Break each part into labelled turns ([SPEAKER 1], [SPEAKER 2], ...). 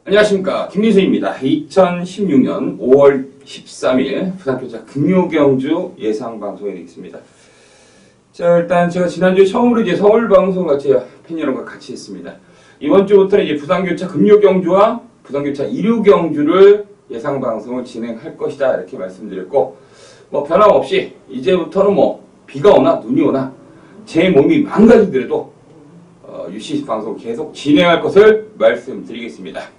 [SPEAKER 1] 안녕하십니까, 김민수입니다. 2016년 5월 13일 부산교차 금요경주 예상방송에 되겠습니다. 자, 일단 제가 지난주에 처음으로 이제 서울방송 같이 팬 여러분과 같이 했습니다. 이번 주부터는 이제 부산교차 금요경주와 부산교차 일요경주를 예상방송을 진행할 것이다, 이렇게 말씀드렸고, 변함없이 이제부터는 비가 오나 눈이 오나 제 몸이 망가지더라도 UC 방송 계속 진행할 것을 말씀드리겠습니다.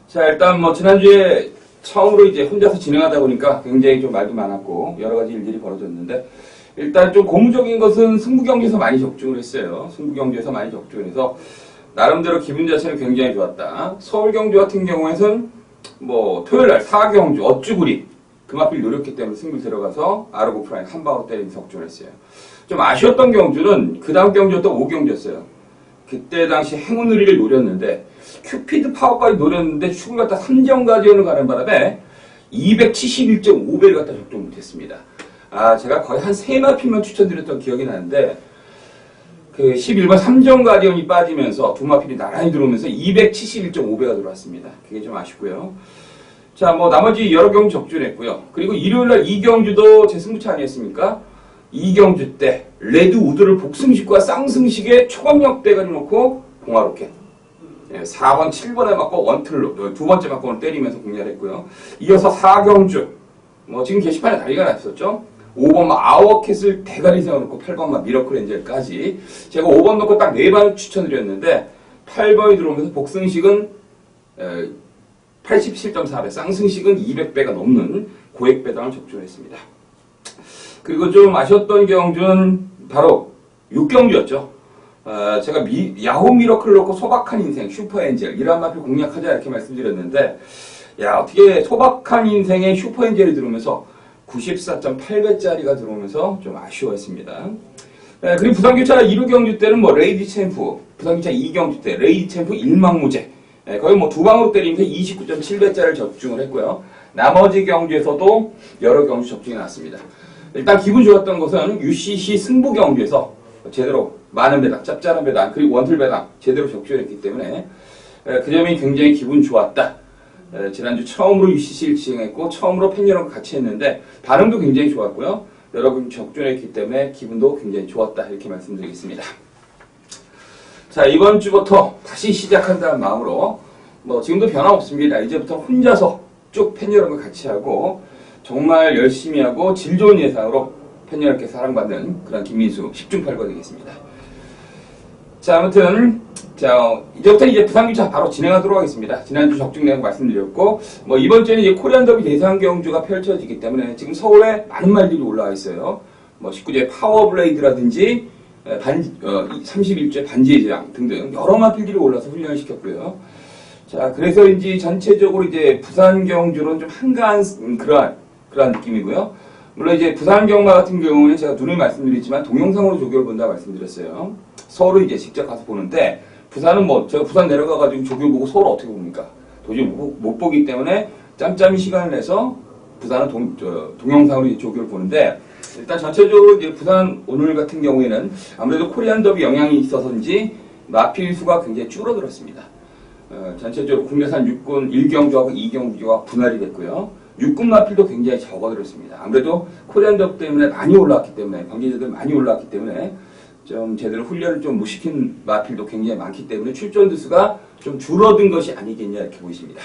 [SPEAKER 1] 자, 일단 지난주에 처음으로 이제 혼자서 진행하다 보니까 굉장히 좀 말도 많았고 여러 가지 일들이 벌어졌는데, 일단 좀 고무적인 것은 승부경주에서 많이 적중을 했어요. 승부경주에서 많이 적중을 해서 나름대로 기분 자체는 굉장히 좋았다. 서울경주 같은 경우에는 토요일날 4경주 어쭈구리 금합필 노렸기 때문에 승부 들어가서 아르고 프라임 한 방울 때리면서 적중을 했어요. 좀 아쉬웠던 경주는 그 다음 경주였던 5경주였어요. 그때 당시 행운의리를 노렸는데 큐피드 파워까지 노렸는데 축을 갖다 3점가디언을 가는 바람에 271.5배를 갖다 적중 못했습니다. 제가 거의 한 3마필만 추천드렸던 기억이 나는데 그 11번 3점가디언이 빠지면서 두 마필이 나란히 들어오면서 271.5배가 들어왔습니다. 그게 좀 아쉽고요. 자, 나머지 여러 경주 적중했고요. 그리고 일요일날 2경주도 제 승부차 아니었습니까? 2경주 때 레드 우드를 복승식과 쌍승식에 초강력대가리 놓고 공화로켓 4번, 7번에 맞고 원틀로 두 번째 맞고는 때리면서 공략을 했고요. 이어서 4경주 지금 게시판에 난리가 났었죠. 5번 아워캣을 대가리 세워놓고 8번 미러클 엔젤까지 제가 5번 놓고 딱 4번 추천드렸는데 8번이 들어오면서 복승식은 87.4배, 쌍승식은 200배가 넘는 고액 배당을 적중했습니다. 그리고 좀 아쉬웠던 경주는 바로 6경주였죠. 제가 야호 미러클을 놓고 소박한 인생, 슈퍼엔젤, 이런 마필 공략하자 이렇게 말씀드렸는데, 어떻게 소박한 인생에 슈퍼엔젤이 들어오면서 94.8배짜리가 들어오면서 좀 아쉬워했습니다. 그리고 부산교차 1호 경주 때는 레이디 챔프, 부산교차 2경주 때 레이디 챔프 일망무제, 거의 두 방으로 때리면서 29.7배짜리를 적중을 했고요. 나머지 경주에서도 여러 경주 적중이 났습니다. 일단 기분 좋았던 것은 UCC 승부 경주에서 제대로 많은 배당, 짭짤한 배당, 그리고 원틀 배당 제대로 적중했기 때문에 그 점이 굉장히 기분 좋았다. 지난주 처음으로 UCC를 진행했고 처음으로 팬 여러분과 같이 했는데 반응도 굉장히 좋았고요. 여러분 적중했기 때문에 기분도 굉장히 좋았다, 이렇게 말씀드리겠습니다. 자, 이번 주부터 다시 시작한다는 마음으로 지금도 변함없습니다. 이제부터 혼자서 쭉 팬 여러분과 같이 하고 정말 열심히 하고 질 좋은 예상으로 팬 여러분께 사랑받는 그런 김민수 10중 8구 되겠습니다. 자, 아무튼 이제부터 이제 부산교차 바로 진행하도록 하겠습니다. 지난주 적중 내용 말씀드렸고 이번 주에는 이제 코리안 더비 대상 경주가 펼쳐지기 때문에 지금 서울에 많은 말들이 올라와 있어요. 19제 파워블레이드라든지 31제 반지의 제왕 등등 여러 마필들이 올라서 훈련을 시켰고요. 자, 그래서인지 전체적으로 이제 부산 경주로는 좀 한가한 그러한 느낌이고요. 물론 이제 부산 경마 같은 경우는 제가 누누이 말씀드리지만 동영상으로 조교를 본다 말씀드렸어요. 서울을 이제 직접 가서 보는데 부산은 제가 부산 내려가가지고 조교 보고 서울 어떻게 봅니까? 도저히 못 보기 때문에 짬짬이 시간을 내서 부산은 동영상으로 이제 조교를 보는데, 일단 전체적으로 이제 부산 오늘 같은 경우에는 아무래도 코리안 더비 영향이 있어서인지 마필 수가 굉장히 줄어들었습니다. 전체적으로 국내산 육군 1경주하고 2경주가 분할이 됐고요. 육군 마필도 굉장히 적어들었습니다. 아무래도 코리안 더비 때문에 많이 올라왔기 때문에, 관계자들 많이 올라왔기 때문에 좀 제대로 훈련을 좀 못 시킨 마필도 굉장히 많기 때문에 출전 두수가 좀 줄어든 것이 아니겠냐, 이렇게 보이십니다.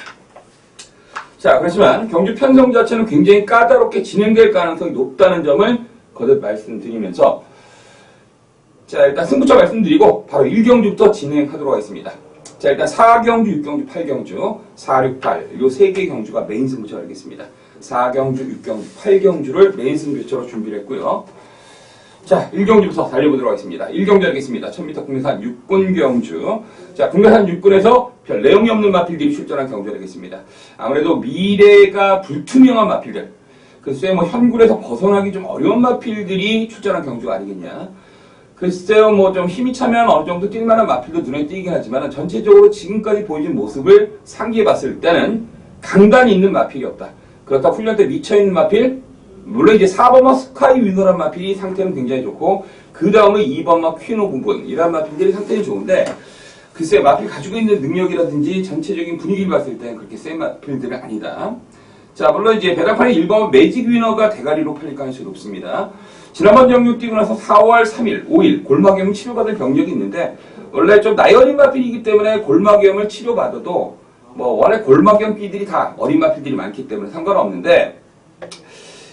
[SPEAKER 1] 자, 그렇지만 경주 편성 자체는 굉장히 까다롭게 진행될 가능성이 높다는 점을 거듭 말씀드리면서, 자, 일단 승부처 말씀드리고 바로 1경주부터 진행하도록 하겠습니다. 자, 일단 4경주, 6경주, 8경주, 4, 6, 8, 요 3개 경주가 메인 승부처가 되겠습니다. 4경주, 6경주, 8경주를 메인 승부처로 준비를 했고요. 자, 1경주부터 달려보도록 하겠습니다. 1경주 하겠습니다. 1000m 국내산 육군 경주. 자, 국내산 육군에서 별 내용이 없는 마필들이 출전한 경주가 되겠습니다. 아무래도 미래가 불투명한 마필들, 글쎄 현굴에서 벗어나기 좀 어려운 마필들이 출전한 경주가 아니겠냐. 글쎄요, 좀 힘이 차면 어느 정도 뛸만한 마필도 눈에 띄긴 하지만 전체적으로 지금까지 보여준 모습을 상기해 봤을 때는 강단이 있는 마필이 없다. 그렇다고 훈련 때 미쳐있는 마필, 물론 이제 4번마 스카이 위너란 마필이 상태는 굉장히 좋고 그 다음에 2번마 퀸 오브 본 이런 마필들이 상태는 좋은데 글쎄 마필이 가지고 있는 능력이라든지 전체적인 분위기를 봤을 때는 그렇게 센 마필들은 아니다. 자, 물론 이제 배당판의 1번 매직 위너가 대가리로 팔릴 가능성이 높습니다. 지난번 경주 뛰고 나서 4월 3일, 5일 골막염 치료받을 병력이 있는데 원래 좀 나이 어린 마필이기 때문에 골막염을 치료받아도 뭐 원래 골막염 띠들이 다 어린 마필들이 많기 때문에 상관없는데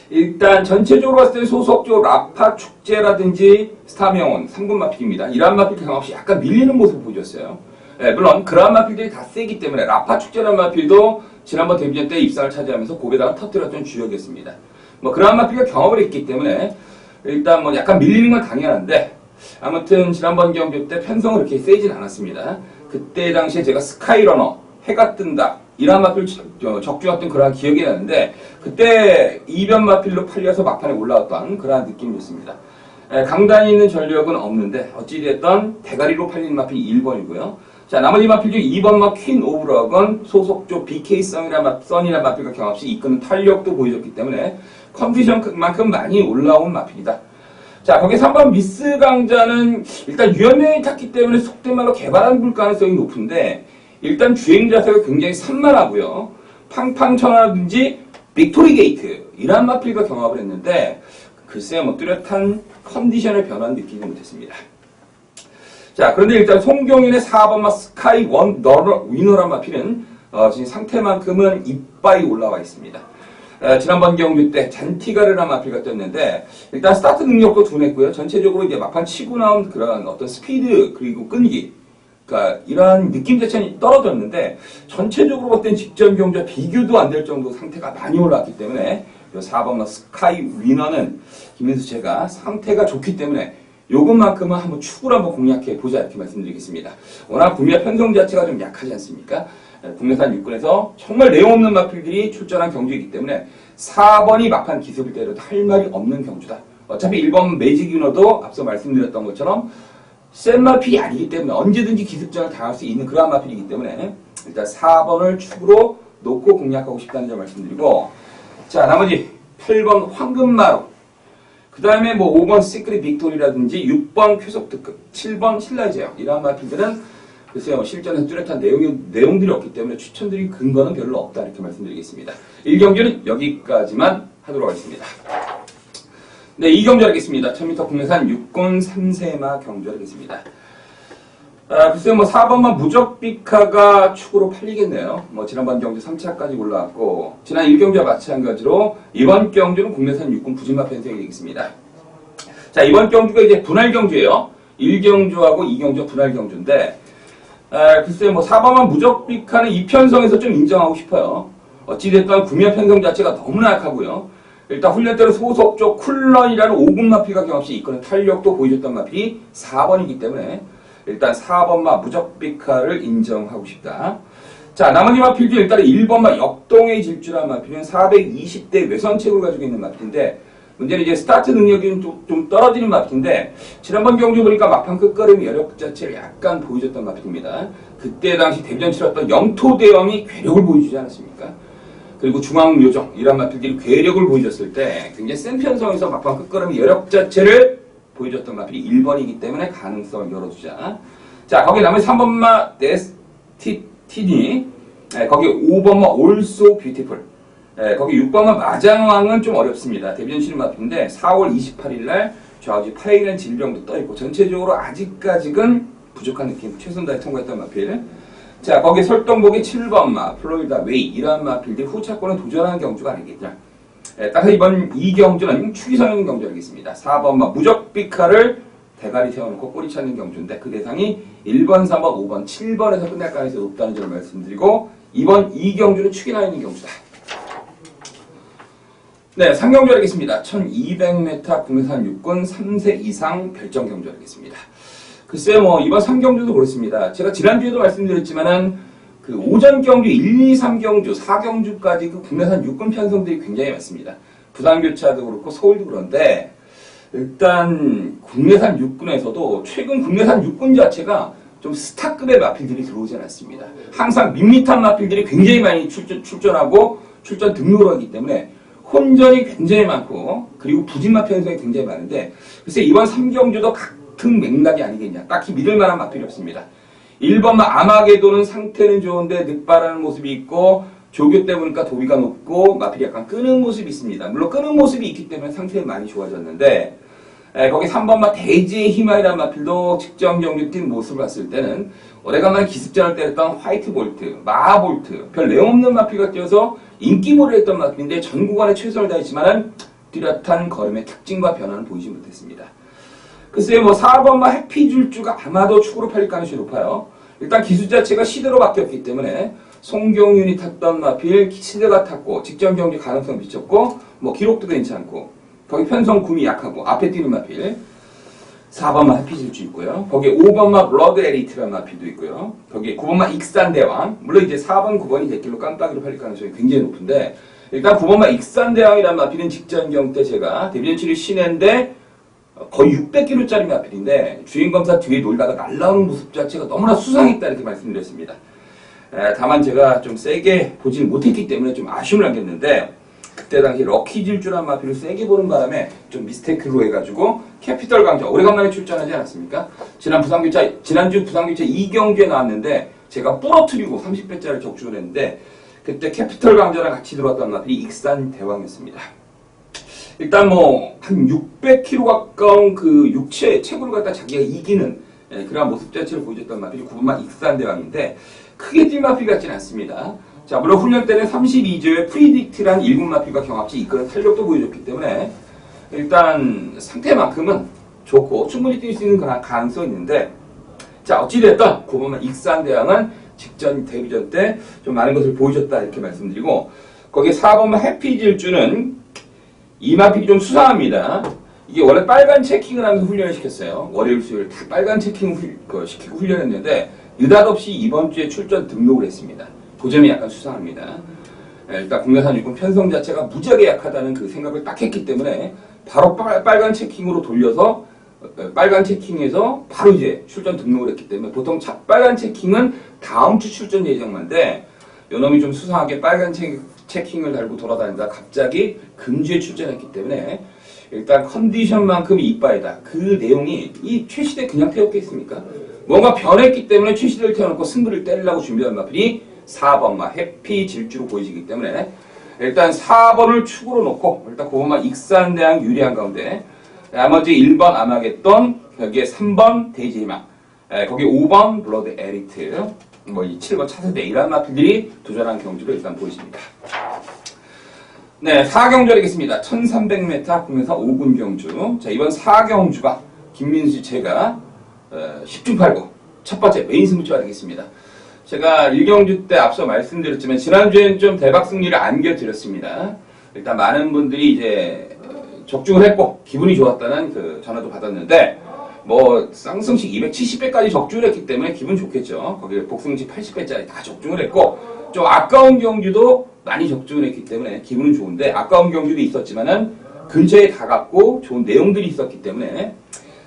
[SPEAKER 1] 일단 전체적으로 봤을 때 소속조 라파 축제라든지 스타명원 3군 마필입니다. 이러한 마필 경험없이 약간 밀리는 모습을 보여줬어요. 네, 물론 그러한 마필들이 다 세기 때문에 라파 축제라는 마필도 지난번 데뷔전 때 입상을 차지하면서 고베다가 터뜨렸던 주역이었습니다. 뭐 그러한 마필과 경험을 했기 때문에 일단 뭐 약간 밀리는 건 당연한데 아무튼 지난번 경주 때 편성은 그렇게 세진 않았습니다. 그때 당시에 제가 스카이러너, 해가 뜬다 이러한 마필 적중했던 그러한 기억이 나는데 그때 이변 마필로 팔려서 막판에 올라왔던 그러한 느낌이었습니다. 강단이 있는 전력은 없는데 어찌됐든 대가리로 팔리는 마필 1번이고요. 자, 나머지 마필 중 2번 마 퀸 오브 럭은 소속조 BK 선이라는 마필과 경합시 이끄는 탄력도 보여줬기 때문에 컨디션만큼 많이 올라온 마필이다. 자, 거기에 3번 미스 강자는 일단 유연명이 탔기 때문에 속된 말로 개발한 굴 가능성이 높은데 일단 주행 자세가 굉장히 산만하고요. 팡팡천하든지 빅토리 게이트 이런 마필과 경합을 했는데 글쎄요 뭐 뚜렷한 컨디션의 변화는 느끼지 못했습니다. 자, 그런데 일단 송경윤의 4번마 스카이 원 위너란 마필은 지금 상태만큼은 이빠이 올라와 있습니다. 지난번 경주 때 잔티가르란 마필가 떴는데 일단 스타트 능력도 둔했고요. 전체적으로 이제 막판 치고 나온 그런 어떤 스피드 그리고 끈기 그러니까 이러한 느낌 자체는 떨어졌는데 전체적으로 볼 땐 직전 경주와 비교도 안 될 정도 상태가 많이 올라왔기 때문에 4번마 스카이 위너는 김민수 제가 상태가 좋기 때문에 요것만큼은 한번 축구를 한번 공략해 보자 이렇게 말씀드리겠습니다. 워낙 국내 편성 자체가 좀 약하지 않습니까? 국내산 육군에서 정말 내용 없는 마필들이 출전한 경주이기 때문에 4번이 막판 기습을 때려도 할 말이 없는 경주다. 어차피 1번 매직 위너도 앞서 말씀드렸던 것처럼 센 마필이 아니기 때문에 언제든지 기습전을 당할 수 있는 그러한 마필이기 때문에 일단 4번을 축으로 놓고 공략하고 싶다는 점 말씀드리고 자 나머지 8번 황금마루 그 다음에 뭐 5번 시크릿 빅토리라든지 6번 쾌속 특급 7번 신라의 제왕 이러한 마필들은 글쎄요 실전에서 뚜렷한 내용들이 없기 때문에 추천드릴 근거는 별로 없다 이렇게 말씀드리겠습니다. 1경주는 여기까지만 하도록 하겠습니다. 네, 2경주 하겠습니다. 1000m 국내산 육군 3세마 경주 하겠습니다. 글쎄요, 뭐 4번만 무적비카가 축으로 팔리겠네요. 뭐 지난번 경주 3차까지 올라왔고 지난 1경주와 마찬가지로 이번 경주는 국내산 육군 부진마 편성이 되겠습니다. 자, 이번 경주가 이제 분할 경주예요. 1경주하고 2경주가 분할 경주인데 글쎄요, 뭐 4번만 무적비카는 이 편성에서 좀 인정하고 싶어요. 어찌됐든 구면 편성 자체가 너무나 약하고요. 일단 훈련 때는 소속조 쿨런이라는 5군 마필과 경합시 이끄는 탄력도 보여줬던 마필이 4번이기 때문에 일단 4번마 무적비카를 인정하고 싶다. 자, 나머지 마필 중 일단 1번마 역동의 질주라는 마필은 420대 외선책을 가지고 있는 마필인데 문제는 이제 스타트 능력이 좀 떨어지는 마필인데 지난번 경주 보니까 막판 끝걸음이 여력 자체를 약간 보여줬던 마필입니다. 그때 당시 데뷔전 치렀던 영토대왕이 괴력을 보여주지 않았습니까? 그리고 중앙요정 이런 마필들이 괴력을 보여줬을 때 굉장히 센 편성에서 막판 끝걸음이 여력 자체를 보여줬던 마필이 1번이기 때문에 가능성을 열어주자. 자, 거기 나머지 3번마 데스티니 거기 5번마 올소 뷰티풀 거기 6번마 마장왕은 좀 어렵습니다. 데뷔전 치는 마필인데 4월 28일날 좌우지 파이라는 질병도 떠있고 전체적으로 아직까지는 부족한 느낌 최선 다해 통과했던 마필. 자, 거기 설동복의 7번마 플로리다 웨이 이러한 마필들이 후차권에 도전하는 경주가 아니겠냐. 따라서 이번 이 경주는 추기성 있는 경주 하겠습니다. 4번마 무적비카를 대가리 세워놓고 꼬리 찾는 경주인데 그 대상이 1번, 3번, 5번, 7번에서 끝날 가능성이 높다는 점을 말씀드리고 이번 이 경주는 추기나 있는 경주다. 네, 상경주 하겠습니다. 1200m 국내산 육군 3세 이상 별정 경주 하겠습니다. 글쎄요, 뭐 이번 3경주도 그렇습니다. 제가 지난주에도 말씀드렸지만은 그 오전 경주 1, 2, 3경주, 4경주까지 그 국내산 육군 편성들이 굉장히 많습니다. 부산교차도 그렇고 서울도 그런데 일단 국내산 육군에서도 최근 국내산 육군 자체가 좀 스타급의 마필들이 들어오지 않았습니다. 항상 밋밋한 마필들이 굉장히 많이 출전하고 출전 등록을 하기 때문에 혼전이 굉장히 많고 그리고 부진마 편성이 굉장히 많은데 글쎄 이번 3경주도 같은 맥락이 아니겠냐. 딱히 믿을 만한 마필이 없습니다. 1번마 아마게도는 상태는 좋은데 늑발하는 모습이 있고 조교 때 보니까 도비가 높고 마필이 약간 끄는 모습이 있습니다. 물론 끄는 모습이 있기 때문에 상태는 많이 좋아졌는데 거기 3번마 대지의 희망이라는 마필도 직전 경기 뛴 모습을 봤을 때는 오래간만에 기습전을 때렸던 화이트 볼트, 마하 볼트, 별 내용 없는 마필가 뛰어서 인기몰이를 했던 마필인데 전 구간에 최선을 다했지만은 뚜렷한 걸음의 특징과 변화는 보이지 못했습니다. 글쎄요, 뭐 4번마 해피줄주가 아마도 축으로 팔릴 가능성이 높아요. 일단 기수 자체가 시대로 바뀌었기 때문에 송경윤이 탔던 마필 시대가 탔고 직전 경기 가능성 미쳤고 뭐 기록도 괜찮고 거기 편성 구미 약하고 앞에 뛰는 마필 4번마 해피줄주 있고요. 거기에 5번마 블러드 에리트라는 마필도 있고요. 거기에 9번마 익산대왕 물론 이제 4번 9번이 대길로 깜빡이로 팔릴 가능성이 굉장히 높은데 일단 9번마 익산대왕이라는 마필은 직전 경 때 제가 데뷔전 7위 신인데 거의 600kg짜리 마필인데 주행검사 뒤에 놀다가 날라오는 모습 자체가 너무나 수상했다 이렇게 말씀드렸습니다. 다만 제가 좀 세게 보지는 못했기 때문에 좀 아쉬움을 남겼는데 그때 당시 럭키질주란 마필을 세게 보는 바람에 좀 미스테이크로 해가지고 캐피털 강자 오래간만에 출전하지 않았습니까? 지난주 부상교차 2경기에 나왔는데 제가 부러뜨리고 30배짜리 적중을 했는데 그때 캐피털 강자랑 같이 들어왔던 마필이 익산대왕이었습니다. 일단 뭐 한 600kg 가까운 그 육체 체구를 갖다 자기가 이기는 그런 모습 자체를 보여줬던 마필이 9번마 익산대왕인데 크게 뛴 마필 같지는 않습니다. 자 물론 훈련 때는 32조의 프리딕트란 1군 마필과 경합치 이끄는 탄력도 보여줬기 때문에 일단 상태만큼은 좋고 충분히 뛸 수 있는 그런 가능성이 있는데 자 어찌됐든 9번마 익산대왕은 직전 데뷔전 때 좀 많은 것을 보여줬다 이렇게 말씀드리고 거기에 4번마 해피질주는 이 마필이 좀 수상합니다. 이게 원래 빨간 체킹을 하면서 훈련을 시켰어요. 월요일, 수요일 다 빨간 체킹 시키고 훈련했는데 느닷없이 이번 주에 출전 등록을 했습니다. 그 점이 약간 수상합니다. 일단 국내산 육군 편성 자체가 무지하게 약하다는 그 생각을 딱 했기 때문에 바로 빨간 체킹으로 돌려서 빨간 체킹에서 바로 이제 출전 등록을 했기 때문에 보통 빨간 체킹은 다음 주 출전 예정인데 요놈이 좀 수상하게 빨간 체킹을 달고 돌아다니다 갑자기 금주에 출전했기 때문에 일단 컨디션만큼 이빠이다. 그 내용이 이 최시대 그냥 태웠겠습니까? 뭔가 변했기 때문에 최시대를 태워놓고 승부를 때리려고 준비한 마필이 4번마 해피질주로 보이시기 때문에 일단 4번을 축으로 놓고 일단 9번마 익산대왕 유리한 가운데 나머지 1번 아마겟돈 여기에 3번 대지희망 거기 5번 블러드 에리트 뭐 이 7번 차세대 이런 마필들이 도전한 경주로 일단 보이십니다. 네, 4경주 하겠습니다. 1300m 국내사 5군 경주. 자, 이번 4경주가 김민수 제가 10중 8구 첫 번째 메인 승부처가 되겠습니다. 제가 1경주 때 앞서 말씀드렸지만 지난주에는 좀 대박 승리를 안겨드렸습니다. 일단 많은 분들이 이제 적중을 했고 기분이 좋았다는 그 전화도 받았는데 뭐 쌍승식 270배까지 적중을 했기 때문에 기분 좋겠죠. 거기에 복승식 80배짜리 다 적중을 했고 좀 아까운 경주도 많이 적중을 했기 때문에 기분은 좋은데 아까운 경주도 있었지만은 근처에 가깝고 좋은 내용들이 있었기 때문에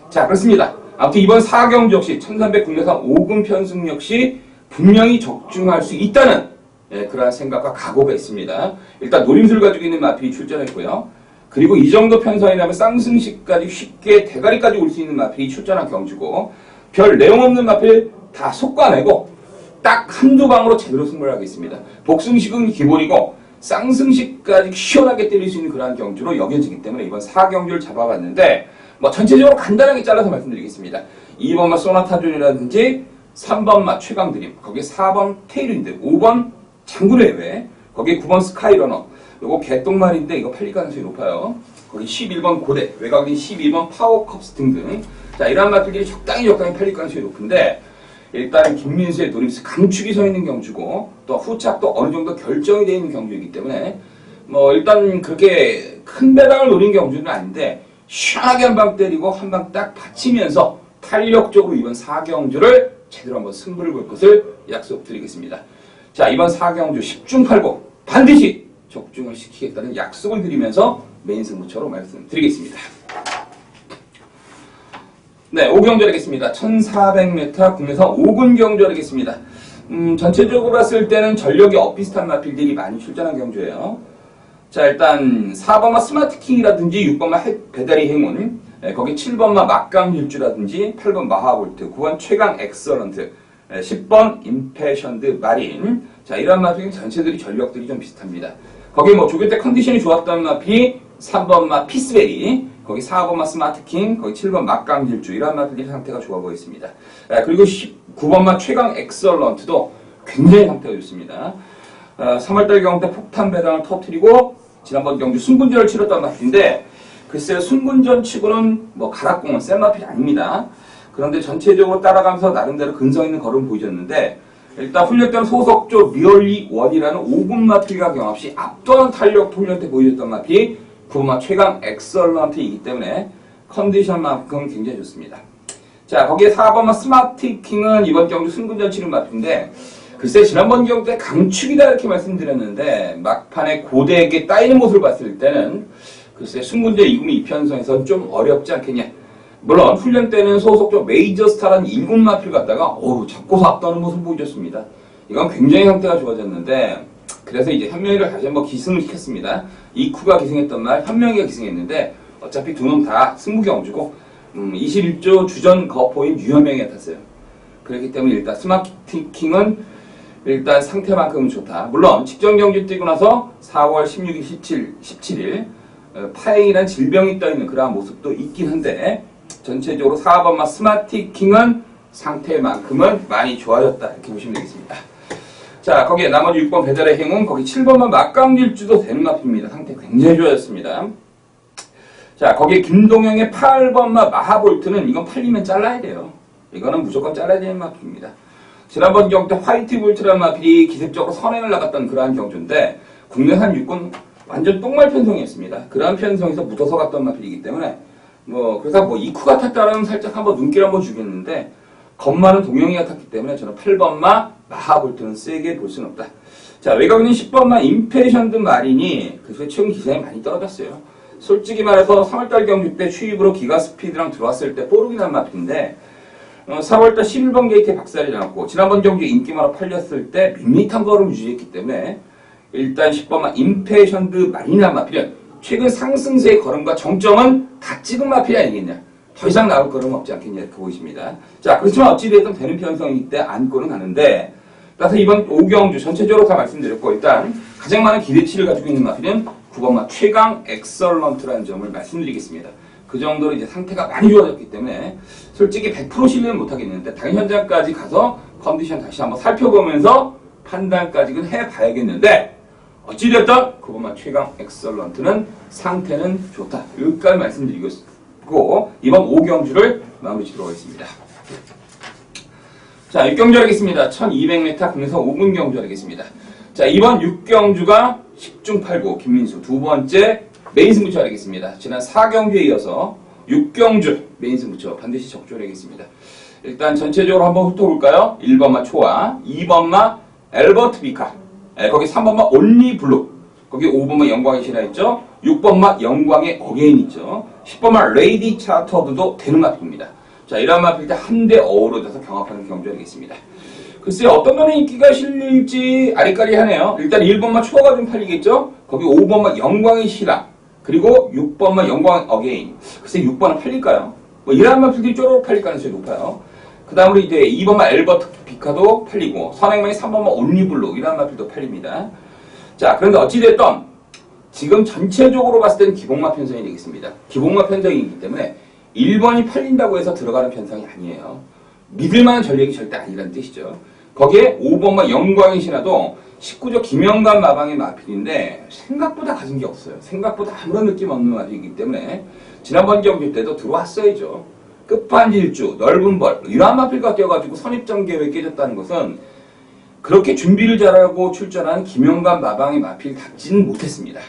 [SPEAKER 1] 자 그렇습니다. 아무튼 이번 4경주 역시 1300 국내산 5군 편승 역시 분명히 적중할 수 있다는 그러한 생각과 각오가 있습니다. 일단 노림수를 가지고 있는 마필이 출전했고요. 그리고 이 정도 편성이라면 쌍승식까지 쉽게 대가리까지 올 수 있는 마필이 출전한 경주고 별 내용 없는 마필 다 속과내고 딱 한두 방으로 제대로 승부를 하겠습니다. 복승식은 기본이고 쌍승식까지 시원하게 때릴 수 있는 그러한 경주로 여겨지기 때문에 이번 4경주를 잡아봤는데 뭐 전체적으로 간단하게 잘라서 말씀드리겠습니다. 2번마 소나타존이라든지 3번마 최강드림 거기에 4번 테일윈드 5번 장군의외 거기에 9번 스카이러너 요거 개똥말인데 이거 팔릴 가능성이 높아요. 거기 11번 고대, 외곽인 12번 파워컵스 등등. 자, 이러한 마필들이 적당히 팔릴 가능성이 높은데 일단 김민수의 노림수 강축이 서 있는 경주고 또 후착도 어느 정도 결정이 되어 있는 경주이기 때문에 뭐 일단 그렇게 큰 배당을 노린 경주는 아닌데 시원하게 한 방 때리고 한 방 딱 받치면서 탄력적으로 이번 4경주를 제대로 한번 승부를 볼 것을 약속드리겠습니다. 자, 이번 4경주 10중 8구 반드시 적중을 시키겠다는 약속을 드리면서 메인 승부처로 말씀드리겠습니다. 네, 5경주 하겠습니다. 1400m 국내선 5군 경주 하겠습니다. 전체적으로 봤을 때는 전력이 엇비슷한 마필들이 많이 출전한 경주예요. 자, 일단 4번마 스마트킹이라든지 6번마 배달이 행운 거기 7번마 막강일주라든지 8번 마하볼트 9번 최강 엑설런트 10번 임패션드 마린. 자, 이런 마필 전체들이 전력들이 좀 비슷합니다. 거기 뭐 조교 때 컨디션이 좋았던 마필이 3번 마 피스베리, 거기 4번 마 스마트킹, 거기 7번 막강질주, 이런 마필들이 상태가 좋아 보였습니다. 그리고 9번 마 최강 엑설런트도 굉장히 상태가 좋습니다. 3월달 경기 때 폭탄 배당을 터뜨리고 지난번 경주 순군전을 치렀던 마필인데, 글쎄요, 순군전 치고는 뭐 가락공은 센 마필이 아닙니다. 그런데 전체적으로 따라가면서 나름대로 근성 있는 걸음 보여줬는데, 일단 훈련된 소속조 리얼리 원이라는 5군 마필과 경합시 압도하는 탄력 훈련 때 보여줬던 마필이 9번 최강 엑설런트이기 때문에 컨디션만큼 굉장히 좋습니다. 자, 거기에 4번 스마트킹은 이번 경주 승군전 치른 마필인데, 글쎄 지난번 경주 때 강축이다 이렇게 말씀드렸는데 막판에 고대에게 따이는 모습을 봤을 때는 글쎄 승군전 2군 2편성에서는 좀 어렵지 않겠냐. 물론 훈련 때는 소속조 메이저 스타라는 1군 마필 갔다가 잡고서 앞다는 모습을 보여줬습니다. 이건 굉장히 상태가 좋아졌는데, 그래서 이제 현명이를 다시 한번 기승을 시켰습니다. 이쿠가 기승했던 말 현명이가 기승했는데 어차피 두 놈 다 승부경주고 21조 주전 거포인 유현명이가 탔어요. 그렇기 때문에 일단 스마트킹은 일단 상태만큼은 좋다. 물론 직전 경주 뛰고 나서 4월 16일, 17일 파행이란 질병이 떠있는 그러한 모습도 있긴 한데, 전체적으로 4번마 스마트킹은 상태만큼은 많이 좋아졌다 이렇게 보시면 되겠습니다. 자, 거기에 나머지 6번 배달의 행운, 거기 7번만 막강질주도 되는 마필입니다. 상태 굉장히 좋아졌습니다. 자, 거기에 김동영의 8번마 마하볼트는 이건 팔리면 잘라야 돼요. 이거는 무조건 잘라야 되는 마필입니다. 지난번 경주 때 화이트 볼트라는 마필이 기습적으로 선행을 나갔던 그러한 경주인데, 국내산 육군 완전 똥말 편성이었습니다. 그러한 편성에서 묻어서 갔던 마필이기 때문에 그래서 이쿠가 탔다라는 살짝 한번 눈길 한번 주겠는데, 겁많은 동영이가 탔기 때문에 저는 8번마 마하볼트는 세게 볼 수는 없다. 자, 외곽인 10번마 임패션드 마린이 그래서 최근 기세이 많이 떨어졌어요. 솔직히 말해서 3월달 경주 때 추입으로 기가 스피드랑 들어왔을 때 뽀록이 난 마필인데, 4월달 11번 게이트에 박살이 나고 지난번 경주 인기마로 팔렸을 때 밋밋한 걸음 유지했기 때문에 일단 10번마 임패션드 마린이라는 마필은 최근 상승세의 걸음과 정점은 다 찍은 마필이 아니겠냐. 더 이상 나올 걸음은 없지 않겠냐 이렇게 보이십니다. 자, 그렇지만 어찌됐든 되는 편성이기 때문에 안고는 가는데, 따라서 이번 5경주 전체적으로 다 말씀드렸고, 일단 가장 많은 기대치를 가지고 있는 마필은 9번마 최강 엑설런트라는 점을 말씀드리겠습니다. 그 정도로 이제 상태가 많이 좋아졌기 때문에 솔직히 100% 신뢰는 못하겠는데, 당연 현장까지 가서 컨디션 다시 한번 살펴보면서 판단까지는 해봐야겠는데, 어찌됐든 9번마 최강 엑설런트는 상태는 좋다. 여기까지 말씀드리고 이번 5경주를 마무리 짓도록 하겠습니다. 자, 6경주 하겠습니다. 1200m 국내선 5분 경주 하겠습니다. 자, 이번 6경주가 10중 8구 김민수 두 번째 메인 승부처 하겠습니다. 지난 4경주에 이어서 6경주 메인 승부처 반드시 적절하겠습니다. 일단 전체적으로 한번 훑어볼까요? 1번마 초아, 2번마 엘버트 비카, 거기 3번마 온리 블루, 거기 5번마 영광의 신화 있죠? 6번마 영광의 어게인 있죠? 10번마 레이디 차터드도 되는 마필입니다. 자, 이런 마필 때 한데 어우러져서 경합하는 경주하겠습니다. 글쎄요, 어떤 거는 인기가 실릴지 아리까리하네요. 일단 1번마 초아가 좀 팔리겠죠? 거기 5번마 영광의 신화, 그리고 6번마 영광의 어게인. 글쎄 6번은 팔릴까요? 이런 마필들이 쪼록 팔릴 가능성이 높아요. 그 다음으로 이제 2번마 엘버트 비카도 팔리고, 선행만이 3번마 온리블루, 이런 마필도 팔립니다. 자, 그런데 어찌됐든 지금 전체적으로 봤을 때는 기복마 편성이 되겠습니다. 기복마 편성이기 때문에 1번이 팔린다고 해서 들어가는 편성이 아니에요. 믿을만한 전략이 절대 아니라는 뜻이죠. 거기에 5번마 영광의 신화도 19조 김영관 마방의 마필인데 생각보다 가진 게 없어요. 생각보다 아무런 느낌 없는 마필이기 때문에 지난번 경주 때도 들어왔어야죠. 끝판질주, 넓은 벌, 이러한 마필과 껴가지고 선입점 계획이 깨졌다는 것은 그렇게 준비를 잘하고 출전한 김영관 마방의 마필답지는 못했습니다.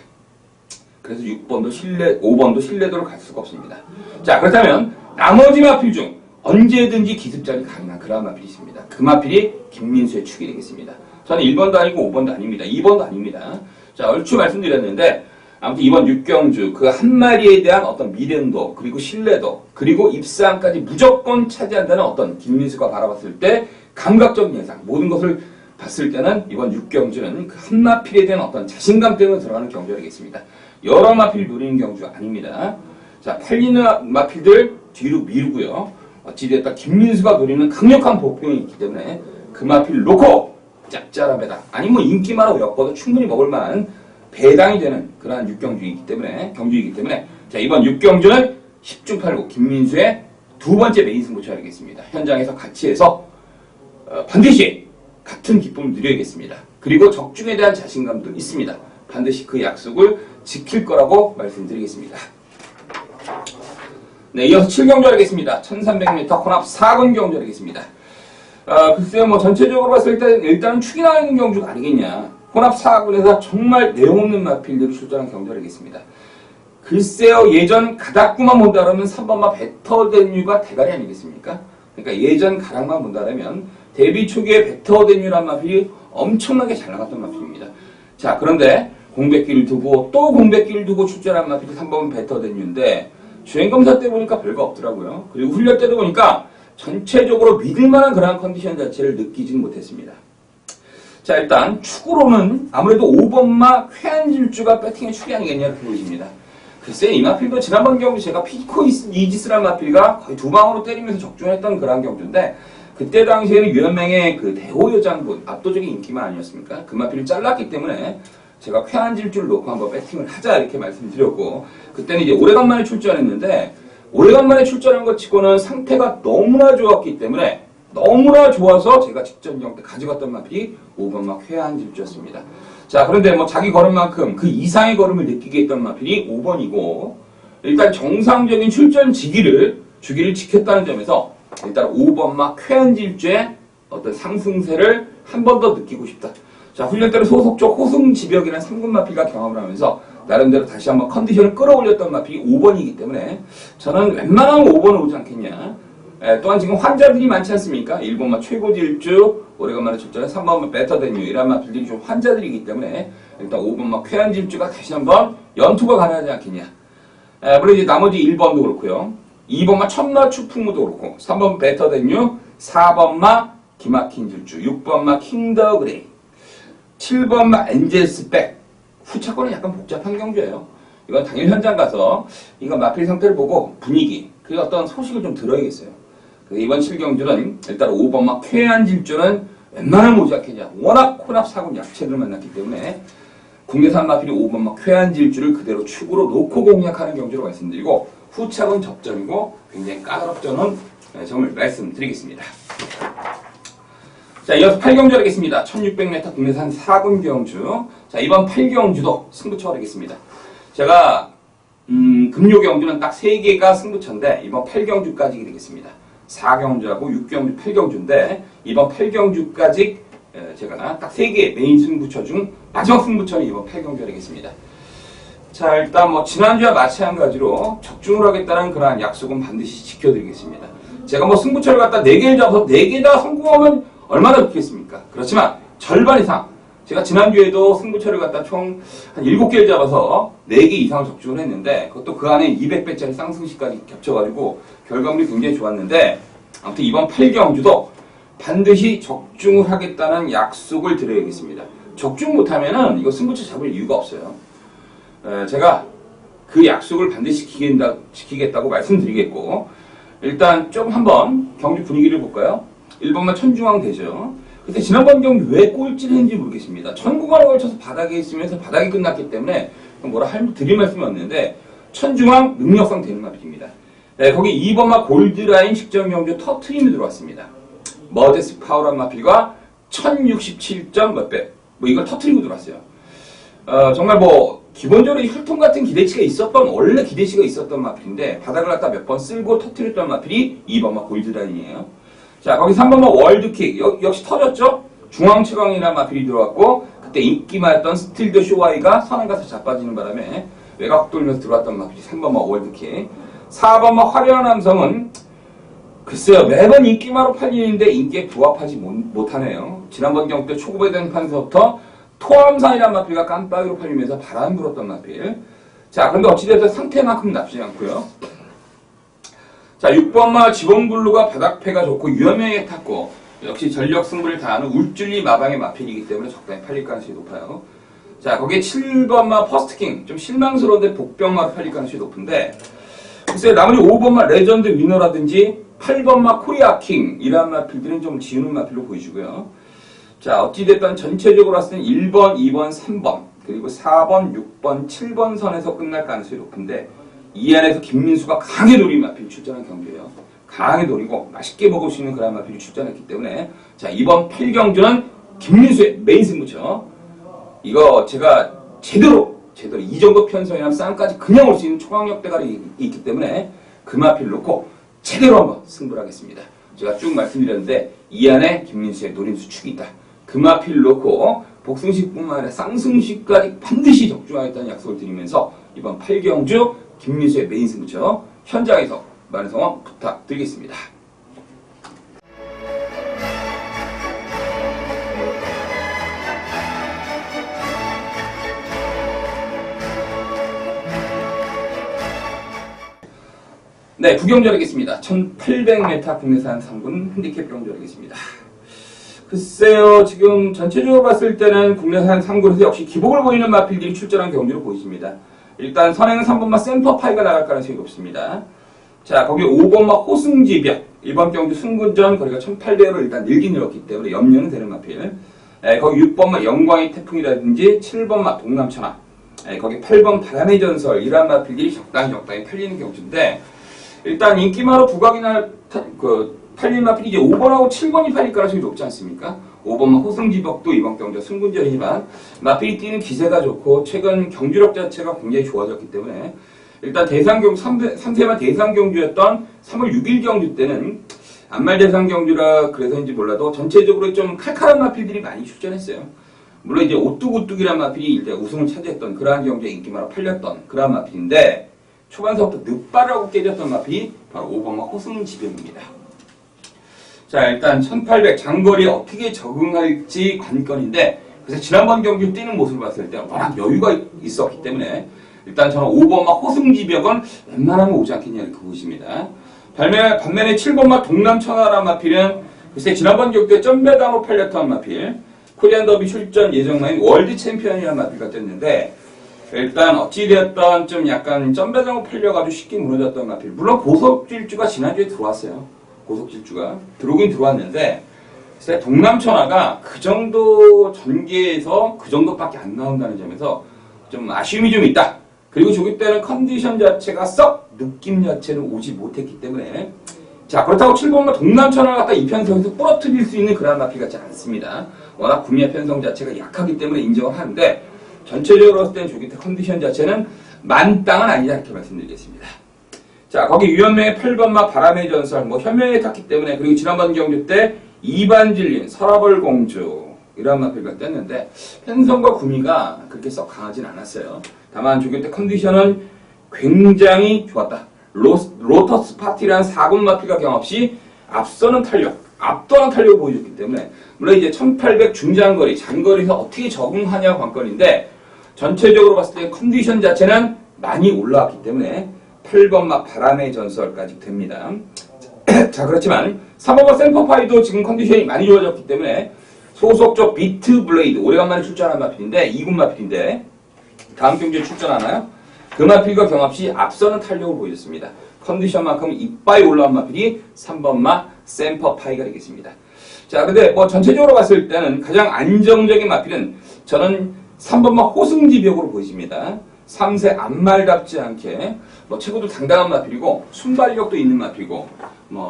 [SPEAKER 1] 그래서 6번도 5번도 신뢰도를 갈 수가 없습니다. 자, 그렇다면 나머지 마필 중 언제든지 기습작이 가능한 그러한 마필이 있습니다. 그 마필이 김민수의 축이 되겠습니다. 저는 1번도 아니고 5번도 아닙니다. 2번도 아닙니다. 자, 얼추 말씀드렸는데 아무튼 이번 6경주 그 한 마리에 대한 어떤 미련도, 그리고 신뢰도, 그리고 입상까지 무조건 차지한다는 어떤 김민수가 바라봤을 때 감각적인 예상, 모든 것을 봤을 때는 이번 6경주는 그 한 마필에 대한 어떤 자신감 때문에 들어가는 경주이겠습니다. 여러 마필 노리는 경주 아닙니다. 자, 팔리는 마필들 뒤로 미루고요. 어찌됐다 김민수가 노리는 강력한 복병이 있기 때문에 그 마필 놓고 짭짤한 배당, 아니 뭐 인기만 엮어도 충분히 먹을 만한 배당이 되는 그러한 경주이기 때문에 자, 이번 6경주는 10중 8구 김민수의 두 번째 메인 승부처 하겠습니다. 현장에서 같이 해서 반드시 같은 기쁨을 누려야겠습니다. 그리고 적중에 대한 자신감도 있습니다. 반드시 그 약속을 지킬 거라고 말씀드리겠습니다. 네, 이어서 7경주 하겠습니다. 1300m 혼합 4군 경주 하겠습니다. 글쎄요, 뭐 전체적으로 봤을 때 일단은 축이나 있는 경주가 아니겠냐. 혼합 4군에서 정말 내용 없는 마필들이 출전한 경주를 하겠습니다. 글쎄요, 예전 가닥구만 본다라면 3번마 베터덴유가 대가리 아니겠습니까? 그러니까 예전 가락만 본다라면 데뷔 초기에 베터덴유란 마필이 엄청나게 잘 나갔던 마필입니다. 자, 그런데 공백기를 두고 또 공백기를 두고 출전한 마필이 3번 베터덴유인데 주행검사 때 보니까 별거 없더라고요. 그리고 훈련 때도 보니까 전체적으로 믿을만한 그런 컨디션 자체를 느끼지는 못했습니다. 자, 일단 축으로는 아무래도 5번마 쾌한질주가 배팅의 축이 아니겠냐 이렇게 보입니다. 글쎄, 이 마필도 지난번 경주 제가 피코 이지스란 마필가 거의 두 방으로 때리면서 적중했던 그런 경주인데 그때 당시에는 유연맹의 그 대호여장군 압도적인 인기만 아니었습니까? 그 마필을 잘랐기 때문에 제가 쾌한 질주를 놓고 한번 배팅을 하자 이렇게 말씀드렸고 그때는 이제 오래간만에 출전했는데 오래간만에 출전한 것 치고는 상태가 너무나 좋았기 때문에 너무나 좋아서 제가 직전경 때 가져갔던 마필이 5번마 쾌한 질주였습니다. 자, 그런데 뭐 자기 걸음만큼 그 이상의 걸음을 느끼게 했던 마필이 5번이고 일단 정상적인 출전 주기를 지켰다는 점에서 일단 5번마 쾌한 질주의 어떤 상승세를 한 번 더 느끼고 싶다. 자, 훈련 때는 소속적 호승지벽이라는 3군 마필과 경험을 하면서 나름대로 다시 한번 컨디션을 끌어올렸던 마필이 5번이기 때문에 저는 웬만하면 5번은 오지 않겠냐. 또한 지금 환자들이 많지 않습니까? 1번마 최고질주, 오래간만에 출전한 3번마 베터덴유 이런 마필들이 좀 환자들이기 때문에 일단 5번마 쾌한질주가 다시 한번 연투가 가능하지 않겠냐. 물론 이제 나머지 1번도 그렇고요. 2번마 천마 추풍무도 그렇고 3번 베터덴유, 4번마 기막힌 질주, 6번마 킹더 그레이, 7번마 엔젤스백. 후차권은 약간 복잡한 경주예요. 이건 당일 현장 가서 이거 마필 상태를 보고 분위기 그리고 어떤 소식을 좀 들어야겠어요. 이번 7경주는 일단 5번마 쾌한 질주는 웬만하면 오지 않겠냐. 워낙 혼합 4군 약체를 만났기 때문에 국내산 마필이 5번마 쾌한 질주를 그대로 축으로 놓고 공략하는 경주로 말씀드리고 후차권 접점이고 굉장히 까다롭다는 점을 말씀드리겠습니다. 자, 이어서 8경주 하겠습니다. 1600m 국내산 4군 경주. 자, 이번 8경주도 승부처 하겠습니다. 제가 금요 경주는 딱 3개가 승부처인데 이번 8경주까지 되겠습니다. 4경주하고 6경주, 8경주인데 이번 8경주까지 제가 딱 3개 메인 승부처 중 마지막 승부처는 이번 8경주 하겠습니다. 자, 일단 뭐 지난주와 마찬가지로 적중을 하겠다는 그러한 약속은 반드시 지켜드리겠습니다. 제가 뭐 승부처를 갖다 4개를 잡아서 4개 다 성공하면 얼마나 좋겠습니까? 그렇지만 절반 이상 제가 지난주에도 승부처를 갖다 총 한 7개를 잡아서 4개 이상을 적중을 했는데 그것도 그 안에 200배짜리 쌍승시까지 겹쳐가지고 결과물이 굉장히 좋았는데 아무튼 이번 8경주도 반드시 적중을 하겠다는 약속을 드려야겠습니다. 적중 못하면은 이거 승부처 잡을 이유가 없어요. 제가 그 약속을 반드시 지키겠다고 말씀드리겠고 일단 좀 한번 경주 분위기를 볼까요? 1번만 천중앙 되죠. 근데 지난번 경기 왜 꼴찌를 했는지 모르겠습니다. 전구간에 걸쳐서 바닥에 있으면서 바닥이 끝났기 때문에 뭐라 드릴 말씀이 없는데 천중앙 능력상 되는 마필입니다. 네, 거기 2번마 골드라인 직전 경주 터트림이 들어왔습니다. 머데스 파워란 마필과 1067점 몇 배. 뭐 이걸 터트리고 들어왔어요. 정말 뭐 기본적으로 혈통 같은 기대치가 있었던 원래 기대치가 있었던 마필인데 바닥을 갖다 몇 번 쓸고 터트렸던 마필이 2번마 골드라인이에요. 자, 거기 3번마 월드킥 역시 터졌죠? 중앙 최강이라는 마필이 들어왔고 그때 인기 많았던 스틸더 쇼와이가 선행 가서 자빠지는 바람에 외곽 돌면서 들어왔던 마필이 3번마 월드킥. 4번마 화려한 함성은 글쎄요 매번 인기마로 팔리는데 인기에 부합하지 못하네요. 지난번 경기 때 초급에 대한 판서부터 토함산이라는 마필과 깜빡이로 팔리면서 바람 불었던 마필. 자, 그런데 어찌됐든 상태만큼 나쁘지 않고요. 자, 6번마 지봉블루가 바닥패가 좋고 유연하게 탔고 역시 전력 승부를 다하는 울줄리 마방의 마필이기 때문에 적당히 팔릴 가능성이 높아요. 자, 거기에 7번마 퍼스트킹 좀 실망스러운데 복병마로 팔릴 가능성이 높은데 글쎄 나머지 5번마 레전드 위너라든지 8번마 코리아킹 이런 마필들은 좀 지우는 마필로 보이시고요. 자, 어찌됐든 전체적으로 봤을 때는 1번, 2번, 3번 그리고 4번, 6번, 7번 선에서 끝날 가능성이 높은데 이 안에서 김민수가 강하게 노린 마필이 출전한 경기예요. 강하게 노리고 맛있게 먹을 수 있는 그런 마필이 출전했기 때문에 자, 이번 8경주는 김민수의 메인 승부죠. 이거 제가 제대로 이 정도 편성이나 싸움까지 그냥 올 수 있는 초강력 대가리 있기 때문에 그 마필을 놓고 제대로 한번 승부를 하겠습니다. 제가 쭉 말씀드렸는데 이 안에 김민수의 노림 수축이 있다. 그 마필을 놓고 복승식뿐만 아니라 쌍승식까지 반드시 적중하겠다는 약속을 드리면서 이번 8경주 김민수의 메인 승부처 현장에서 많은 성원 부탁드리겠습니다. 네, 구경절하겠습니다. 1800m 국내산 3군 핸디캡 경절하겠습니다. 글쎄요, 지금 전체적으로 봤을 때는 국내산 3군에서 역시 기복을 보이는 마필들이 출전한 경기로 보이십니다. 일단 선행은 3번마 샘퍼파이가 나갈 가능성이 높습니다. 자, 거기 5번마 호승지벽, 이번 경주 승군전 거리가 1800으로 일단 늘긴 늘었기 때문에 염려는 되는 마필. 거기 6번마 영광의 태풍이라든지 7번마 동남천하, 거기 8번 바람의 전설 이러한 마필들이 적당히 팔리는 경주인데 일단 인기마로 부각이나 팔린 마필이 이제 5번하고 7번이 팔릴 가능성이 높지 않습니까? 5번마 호승지벽도 이번 경주 승군전이지만 마필이 뛰는 기세가 좋고 최근 경주력 자체가 굉장히 좋아졌기 때문에 일단 대상경주 3세만 대상경주였던 3월 6일 경주 때는 안말 대상경주라 그래서인지 몰라도 전체적으로 좀 칼칼한 마필들이 많이 출전했어요. 물론 이제 오뚝오뚝이란 마필이 일단 우승을 차지했던 그러한 경주에 인기마로 팔렸던 그러한 마필인데 초반서부터 늦바라고 깨졌던 마필이 바로 5번마 호승지벽입니다. 자, 일단 1800 장거리에 어떻게 적응할지 관건인데 그래서 지난번 경기 뛰는 모습을 봤을 때 워낙 여유가 있었기 때문에 일단 저는 5번마 호승지벽은 웬만하면 오지 않겠냐 이렇게 보십니다. 반면에 7번마 동남천하란 마필은 글쎄 지난번 경기에 점배당으로 팔렸던 마필 코리안 더비 출전 예정마인 월드 챔피언이라는 마필가 떴는데 일단 어찌되었던 좀 약간 점배당으로 팔려가지고 쉽게 무너졌던 마필 물론 고속질주가 지난주에 들어왔어요. 고속질주가 들어오긴 들어왔는데 동남천하가 그 정도 전개에서 그 정도밖에 안 나온다는 점에서 좀 아쉬움이 좀 있다. 그리고 저기 때는 컨디션 자체가 썩 느낌 자체는 오지 못했기 때문에 자 그렇다고 7번마 동남천하를 갖다 이 편성에서 부러뜨릴 수 있는 그런 마필 같지 않습니다. 워낙 구미의 편성 자체가 약하기 때문에 인정을 하는데 전체적으로 봤을 때는 저기 때 컨디션 자체는 만땅은 아니다 이렇게 말씀드리겠습니다. 자 거기 유연명의 8번마 바람의 전설 현명에 탔기 때문에 그리고 지난번 경주 때 이반질린 서라벌 공주 이런 마필가 떴는데 편성과 구미가 그렇게 썩 강하진 않았어요. 다만 저기 때 컨디션은 굉장히 좋았다. 로터스 파티라는 4군 마필과 경합시 앞서는 탄력, 압도하는 탄력을 보여줬기 때문에 물론 이제 1800 중장거리, 장거리에서 어떻게 적응하냐 관건인데 전체적으로 봤을 때 컨디션 자체는 많이 올라왔기 때문에 8번마 바람의 전설까지 됩니다. 자 그렇지만 3번마 샘퍼파이도 지금 컨디션이 많이 좋아졌기 때문에 소속적 비트 블레이드 오래간만에 출전한 마필인데 2군 마필인데 다음 경기에 출전하나요? 그 마필과 경합시 앞서는 탄력을 보여줬습니다. 컨디션만큼 이빠이 올라온 마필이 3번마 샘퍼파이가 되겠습니다. 자 근데 전체적으로 봤을 때는 가장 안정적인 마필은 저는 3번마 호승지벽으로 보여집니다. 3세 안말답지 않게 최고도 당당한 마필이고 순발력도 있는 마필이고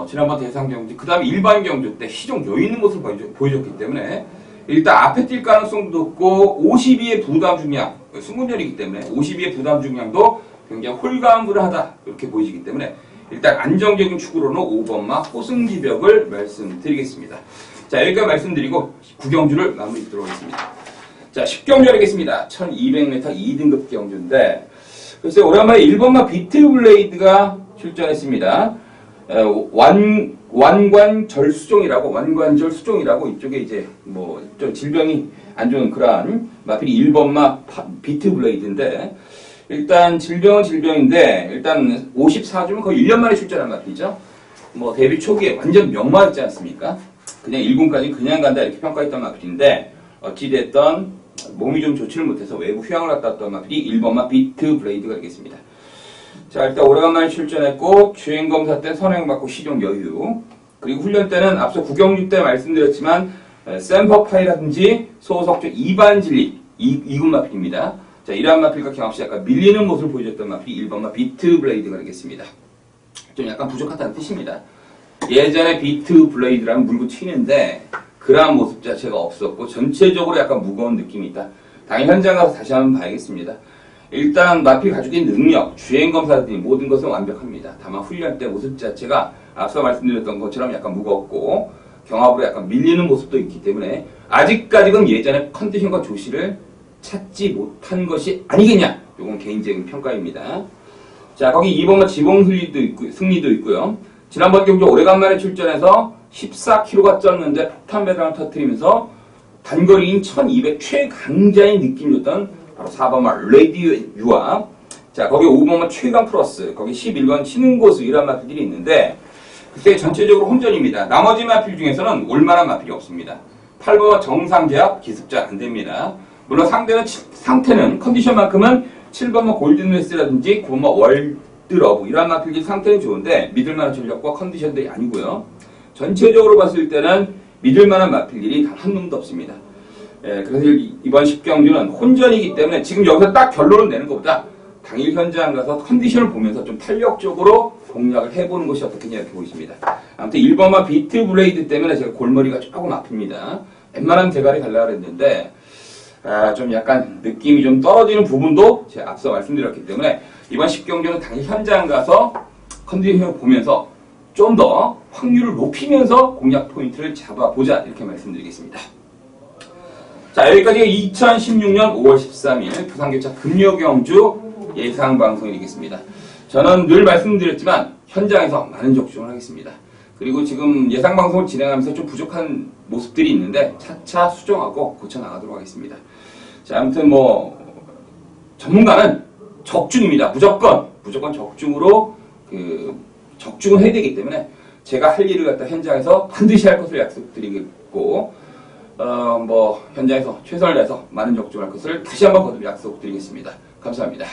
[SPEAKER 1] 지난번 대상 경주 그 다음에 일반 경주 때 희종 여유 있는 모습을 보여줬기 때문에 일단 앞에 뛸 가능성도 높고 52의 부담 중량 승군전이기 때문에 52의 부담 중량도 굉장히 홀가분하다 이렇게 보이시기 때문에 일단 안정적인 축구로는 5번마 호승지벽을 말씀드리겠습니다. 자 여기까지 말씀드리고 9경주를 마무리 짓도록 하겠습니다. 자 10경주 하겠습니다. 1200m 2등급 경주인데 글쎄 오랜만에 1번마 비트블레이드가 출전했습니다. 완관절 수종이라고 이쪽에 이제 좀 질병이 안 좋은 그러한 마필이 1번마 비트블레이드인데 일단 질병은 질병인데 일단 54주면 거의 1년 만에 출전한 마필이죠. 데뷔 초기에 완전 명마였지 않습니까? 그냥 1군까지 그냥 간다 이렇게 평가했던 마필인데 어찌됐던 몸이 좀 좋지를 못해서 외부 휴양을 갔다 왔던 마필이 1번마 비트블레이드가 되겠습니다. 자, 일단 오래간만에 출전했고 주행검사 때 선행받고 시종 여유, 그리고 훈련 때는 앞서 구경주 때 말씀드렸지만 샘퍼파이라든지 소속적 2반 진리 2군 마필입니다. 자, 이러한 마필과 경합시 약간 밀리는 모습을 보여줬던 마필이 1번마 비트 블레이드가 되겠습니다. 좀 약간 부족하다는 뜻입니다. 예전에 비트 블레이드랑 물고 튀는데 그러한 모습 자체가 없었고 전체적으로 약간 무거운 느낌이 있다. 당연히 현장 가서 다시 한번 봐야겠습니다. 일단 마필 가죽의 능력, 주행검사 등 모든 것은 완벽합니다. 다만 훈련 때 모습 자체가 앞서 말씀드렸던 것처럼 약간 무겁고 경합으로 약간 밀리는 모습도 있기 때문에 아직까지는 예전의 컨디션과 조시를 찾지 못한 것이 아니겠냐. 이건 개인적인 평가입니다. 자, 거기 2번마 지봉 승리도 있고요. 지난번 경기 오래간만에 출전해서 14km가 쪘는데 폭탄 배당을 터뜨리면서 단거리인 1200 최강자의 느낌이 줬던 바로 4번마 레디오 유아. 자, 거기 5번마 최강 플러스, 거기 11번 치는 곳을 이란 마필들이 있는데 그때 전체적으로 혼전입니다. 나머지 마필 중에서는 올만한 마필이 없습니다. 8번마 정상 제압 기습자 안 됩니다. 물론 상태는 컨디션만큼은 7번마 골든레스라든지 9번마 월드러브 이런 마필들 상태는 좋은데 믿을만한 전력과 컨디션들이 아니고요. 전체적으로 봤을 때는 믿을만한 마필들이 단 한 놈도 없습니다. 예, 그래서 이번 10경주는 혼전이기 때문에 지금 여기서 딱 결론을 내는 것보다 당일 현장 가서 컨디션을 보면서 좀 탄력적으로 공략을 해보는 것이 어떻겠냐 이렇게 보이십니다. 아무튼 1번마 비트 블레이드 때문에 제가 골머리가 조금 아픕니다. 웬만하면 대가리 갈라 그랬는데 좀 약간 느낌이 좀 떨어지는 부분도 제가 앞서 말씀드렸기 때문에 이번 10경주는 당일 현장 가서 컨디션을 보면서 좀 더 확률을 높이면서 공략 포인트를 잡아보자 이렇게 말씀드리겠습니다. 자, 여기까지가 2016년 5월 13일 부산교차 금요경주 예상방송이 되겠습니다. 저는 늘 말씀드렸지만 현장에서 많은 적중을 하겠습니다. 그리고 지금 예상방송을 진행하면서 좀 부족한 모습들이 있는데 차차 수정하고 고쳐나가도록 하겠습니다. 자, 아무튼 전문가는 적중입니다. 무조건 적중으로 적중을 해야 되기 때문에 제가 할 일을 갖다 현장에서 반드시 할 것을 약속드리겠고 현장에서 최선을 다해서 많은 적중할 것을 다시 한번 거듭 약속드리겠습니다. 감사합니다.